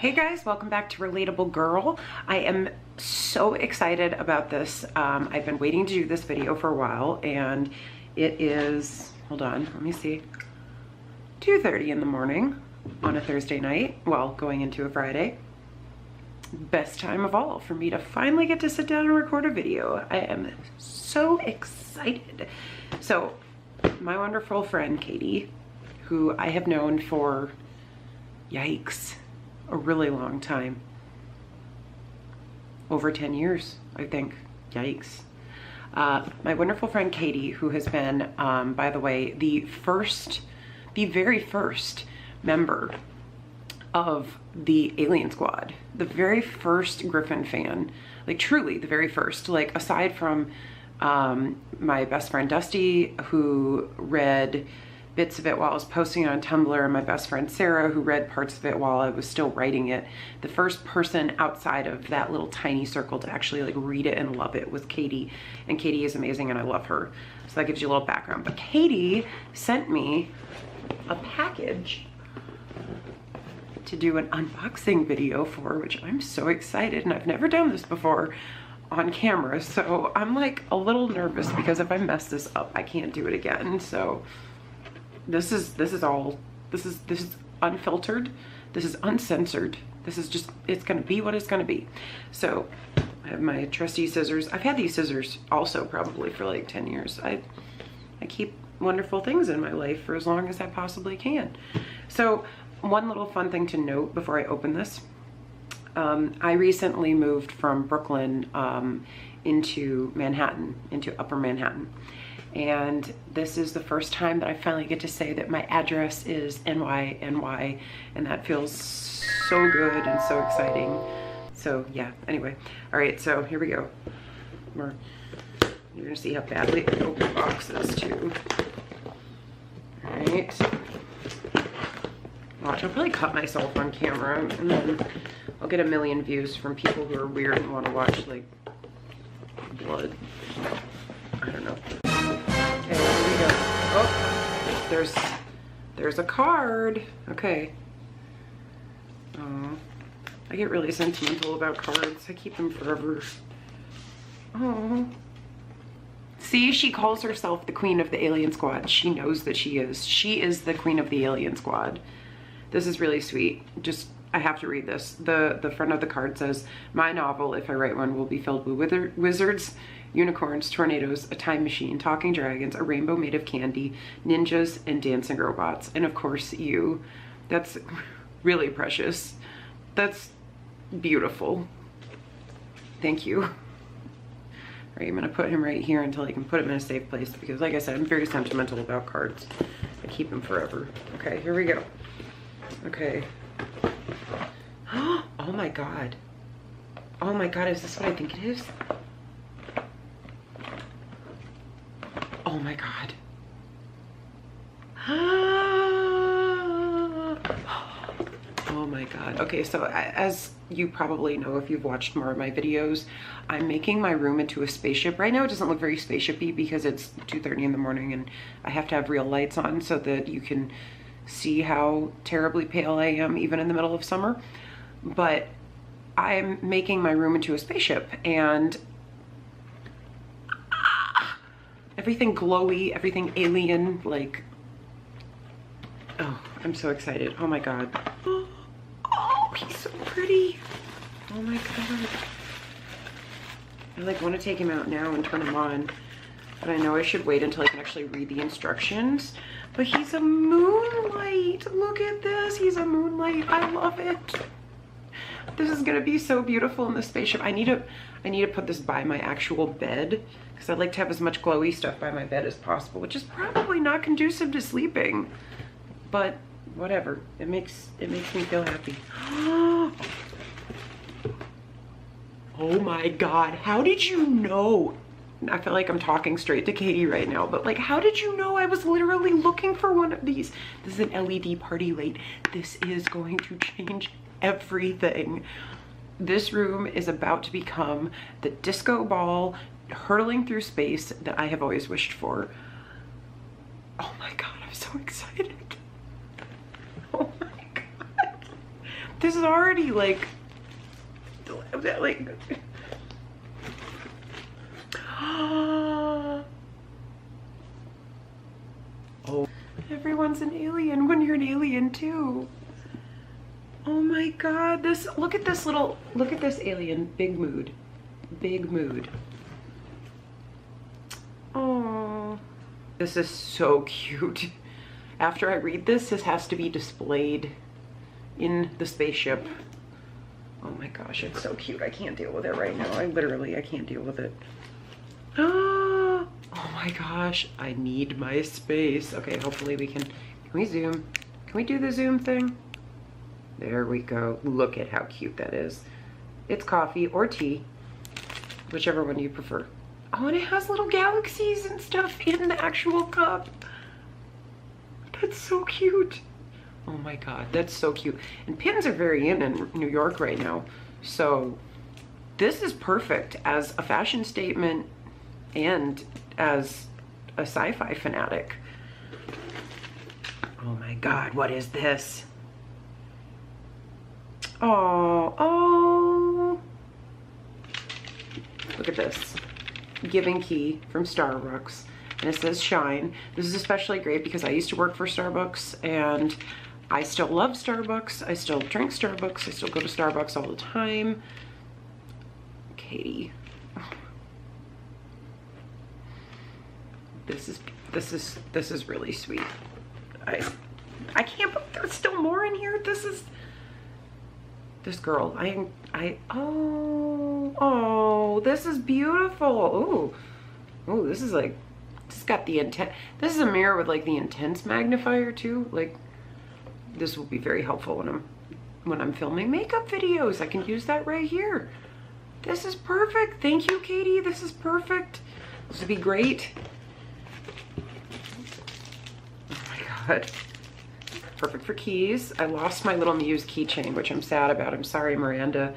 Hey guys, welcome back to Relatable Girl. I am so excited about this. I've been waiting to do this video for a while, and it is, hold on, let me see, 2:30 in the morning on a Thursday night, well, going into a Friday. Best time of all for me to finally get to sit down and record a video. I am so excited. So, my wonderful friend Katie, who I have known for, yikes, a really long time. Over 10 years, I think. Yikes. My wonderful friend Katie, who has been, by the way, the very first member of the Alien Squad, the very first Griffin fan, like truly the very first, like aside from my best friend Dusty, who read bits of it while I was posting it on Tumblr, and my best friend Sarah, who read parts of it while I was still writing it. The first person outside of that little tiny circle to actually like read it and love it was Katie, and Katie is amazing and I love her. So that gives you a little background. But Katie sent me a package to do an unboxing video for, which I'm so excited, and I've never done this before on camera, so I'm like a little nervous because if I mess this up, I can't do it again. So this is unfiltered, this is uncensored, this is just, it's gonna be what it's gonna be. So I have my trusty scissors. I've had these scissors also probably for like 10 years. I keep wonderful things in my life for as long as I possibly can. So one little fun thing to note before I open this, I recently moved from Brooklyn into Manhattan, into Upper Manhattan. And this is the first time that I finally get to say that my address is NY, and that feels so good and so exciting. So yeah, anyway. All right, so here we go. You're gonna see how badly I open boxes too. All right. Watch, I'll probably cut myself on camera, and then I'll get a million views from people who are weird and want to watch like blood. I don't know. Okay, here we go. Oh, there's a card. Okay. Oh, I get really sentimental about cards. I keep them forever. Oh. See, she calls herself the queen of the Alien Squad. She knows that she is. She is the queen of the Alien Squad. This is really sweet. Just, I have to read this. The front of the card says, "My novel, if I write one, will be filled with wizards, unicorns, tornadoes, a time machine, talking dragons, a rainbow made of candy, ninjas, and dancing robots. And of course, you." That's really precious. That's beautiful. Thank you. All right, I'm gonna put him right here until I can put him in a safe place because, like I said, I'm very sentimental about cards. I keep them forever. Okay, here we go. Okay. Oh my God. Oh my God, is this what I think it is? Oh my God. Oh my God. Okay, so as you probably know if you've watched more of my videos, I'm making my room into a spaceship. Right now it doesn't look very spaceship-y because it's 2:30 in the morning and I have to have real lights on so that you can see how terribly pale I am even in the middle of summer. But I'm making my room into a spaceship, and everything glowy, everything alien, like, oh, I'm so excited. Oh my God. Oh, he's so pretty. Oh my God. I like want to take him out now and turn him on, but I know I should wait until I can actually read the instructions. But he's a moonlight. Look at this. He's a moonlight. I love it. This is gonna be so beautiful in the spaceship. I need to put this by my actual bed because I'd like to have as much glowy stuff by my bed as possible, which is probably not conducive to sleeping, but whatever. It makes me feel happy. Oh my God, how did you know? I feel like I'm talking straight to Katie right now, but like, how did you know I was literally looking for one of these? This is an LED party light. This is going to change everything. This room is about to become the disco ball hurtling through space that I have always wished for. Oh my God, I'm so excited. Oh my God. This is already like oh, everyone's an alien when you're an alien too. Oh my God, look at this alien, big mood. Big mood. Oh, this is so cute. After I read this has to be displayed in the spaceship. Oh my gosh, it's so cute. I can't deal with it right now. I can't deal with it. Oh my gosh, I need my space. Okay, hopefully can we zoom? Can we do the zoom thing? There we go. Look at how cute that is. It's coffee or tea, whichever one you prefer. Oh, and it has little galaxies and stuff in the actual cup. That's so cute. Oh my God, that's so cute. And pins are very in New York right now. So this is perfect as a fashion statement and as a sci-fi fanatic. Oh my God, what is this? Oh. Look at this. Giving key from Starbucks. And it says shine. This is especially great because I used to work for Starbucks and I still love Starbucks. I still drink Starbucks. I still go to Starbucks all the time. Katie. This is really sweet. I can't believe there's still more in here. This girl, oh, this is beautiful. Oh, this is like, this got the intent. This is a mirror with like the intense magnifier too. Like, this will be very helpful when I'm filming makeup videos. I can use that right here. This is perfect. Thank you, Katie. This is perfect. This would be great. Oh my God. Perfect for keys. I lost my little Muse keychain, which I'm sad about. I'm sorry, Miranda.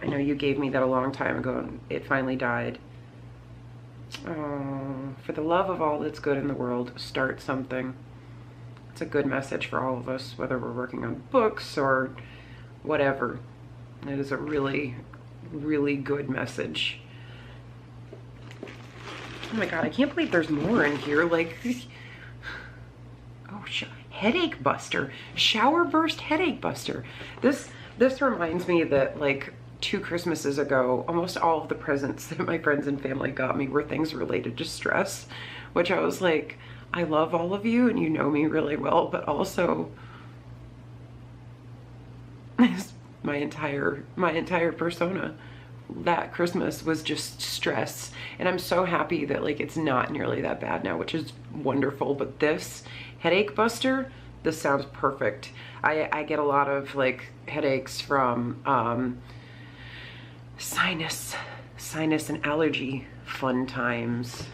I know you gave me that a long time ago and it finally died. Oh, for the love of all that's good in the world, start something. It's a good message for all of us, whether we're working on books or whatever. It is a really, really good message. Oh my God, I can't believe there's more in here. Like, oh, headache buster, shower burst headache buster. This reminds me that like 2 Christmases ago, almost all of the presents that my friends and family got me were things related to stress, which I was like, I love all of you and you know me really well, but also my entire persona that Christmas was just stress. And I'm so happy that like it's not nearly that bad now, which is wonderful. But this headache buster, this sounds perfect. I get a lot of like headaches from sinus and allergy fun times.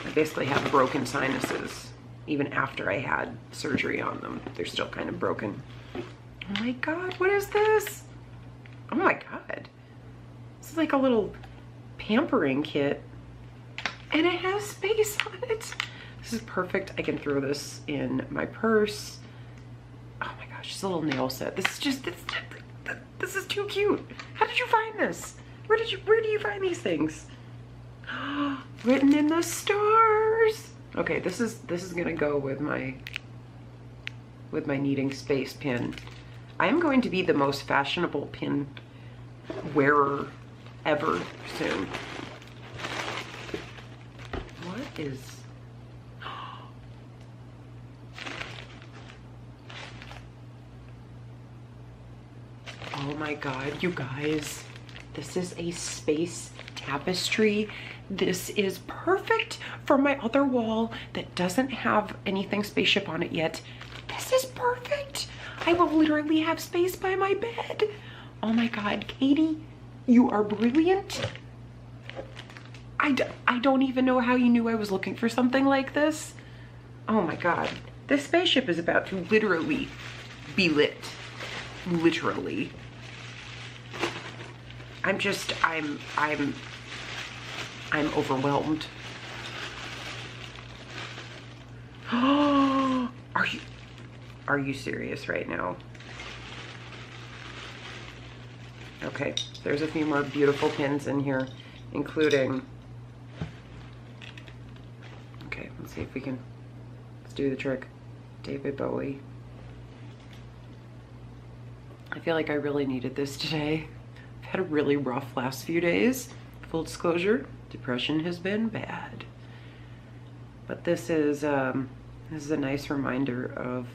I basically have broken sinuses even after I had surgery on them. They're still kind of broken. Oh my God, what is this? Oh my God. This is like a little pampering kit and it has space on it. This is perfect. I can throw this in my purse. Oh my gosh, just a little nail set. This is too cute. How did you find this? Where do you find these things? Written in the stars. Okay, this is gonna go with my needing space pin. I am going to be the most fashionable pin wearer ever soon. What is? Oh my God, you guys, this is a space tapestry. This is perfect for my other wall that doesn't have anything spaceship on it yet. This is perfect. I will literally have space by my bed. Oh my God, Katie, you are brilliant. I don't even know how you knew I was looking for something like this. Oh my God, this spaceship is about to literally be lit. Literally. I'm overwhelmed. Are you serious right now? Okay, there's a few more beautiful pins in here, including, okay, let's see if we can, let's do the trick. David Bowie. I feel like I really needed this today. I've had a really rough last few days. Full disclosure, depression has been bad. But this is a nice reminder of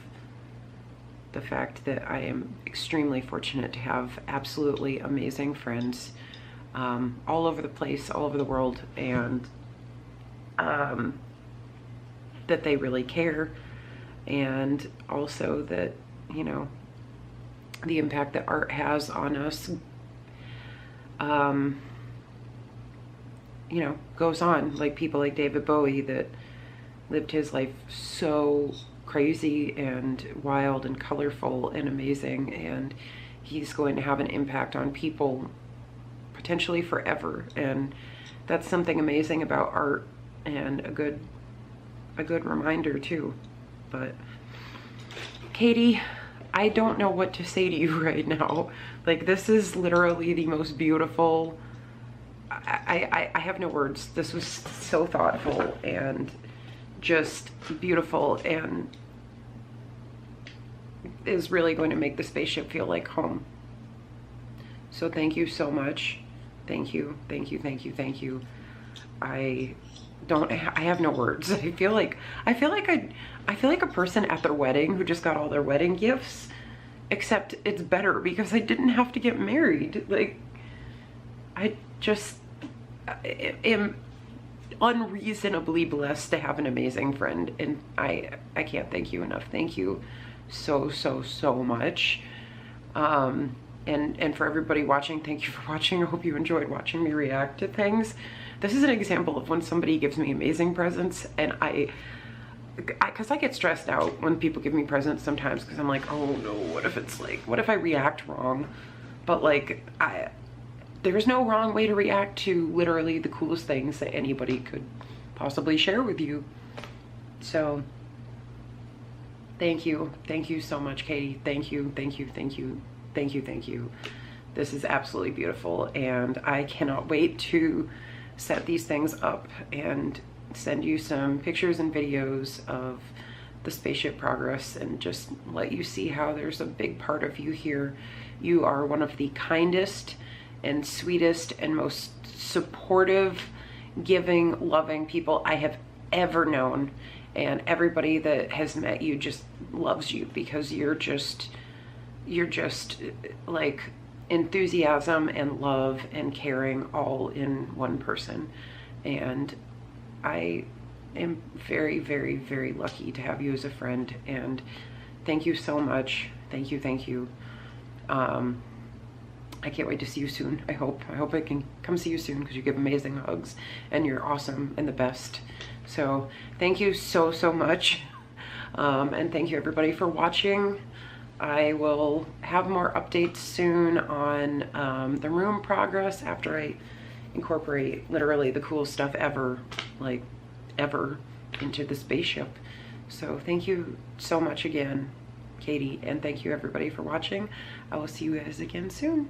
the fact that I am extremely fortunate to have absolutely amazing friends all over the place, all over the world, and that they really care, and also that, you know, the impact that art has on us, you know, goes on. Like people like David Bowie that lived his life so crazy and wild and colorful and amazing, and he's going to have an impact on people potentially forever. And that's something amazing about art, and a good reminder too. But Katie, I don't know what to say to you right now. Like, this is literally the most beautiful, I have no words. This was so thoughtful and just beautiful, and is really going to make the spaceship feel like home. So thank you so much. Thank you, thank you, thank you, thank you. I have no words. I feel like a person at their wedding who just got all their wedding gifts, except it's better because I didn't have to get married. Like, I just am unreasonably blessed to have an amazing friend, and I can't thank you enough. Thank you so much. And for everybody watching, thank you for watching. I hope you enjoyed watching me react to things. This is an example of when somebody gives me amazing presents, and because I get stressed out when people give me presents sometimes, because I'm like, oh no, what if I react wrong? But like, there's no wrong way to react to literally the coolest things that anybody could possibly share with you. So thank you so much, Katie. Thank you. This is absolutely beautiful, and I cannot wait to set these things up and send you some pictures and videos of the spaceship progress, and just let you see how there's a big part of you here. You are one of the kindest and sweetest and most supportive, giving, loving people I have ever known, and everybody that has met you just loves you because you're just like enthusiasm and love and caring all in one person. And I am very lucky to have you as a friend, and thank you so much. Thank you. I can't wait to see you soon. I hope I can come see you soon, because you give amazing hugs and you're awesome and the best. So thank you so much. And thank you everybody for watching. I will have more updates soon on the room progress after I incorporate literally the coolest stuff ever, like ever, into the spaceship. So thank you so much again, Katie, and thank you everybody for watching. I will see you guys again soon.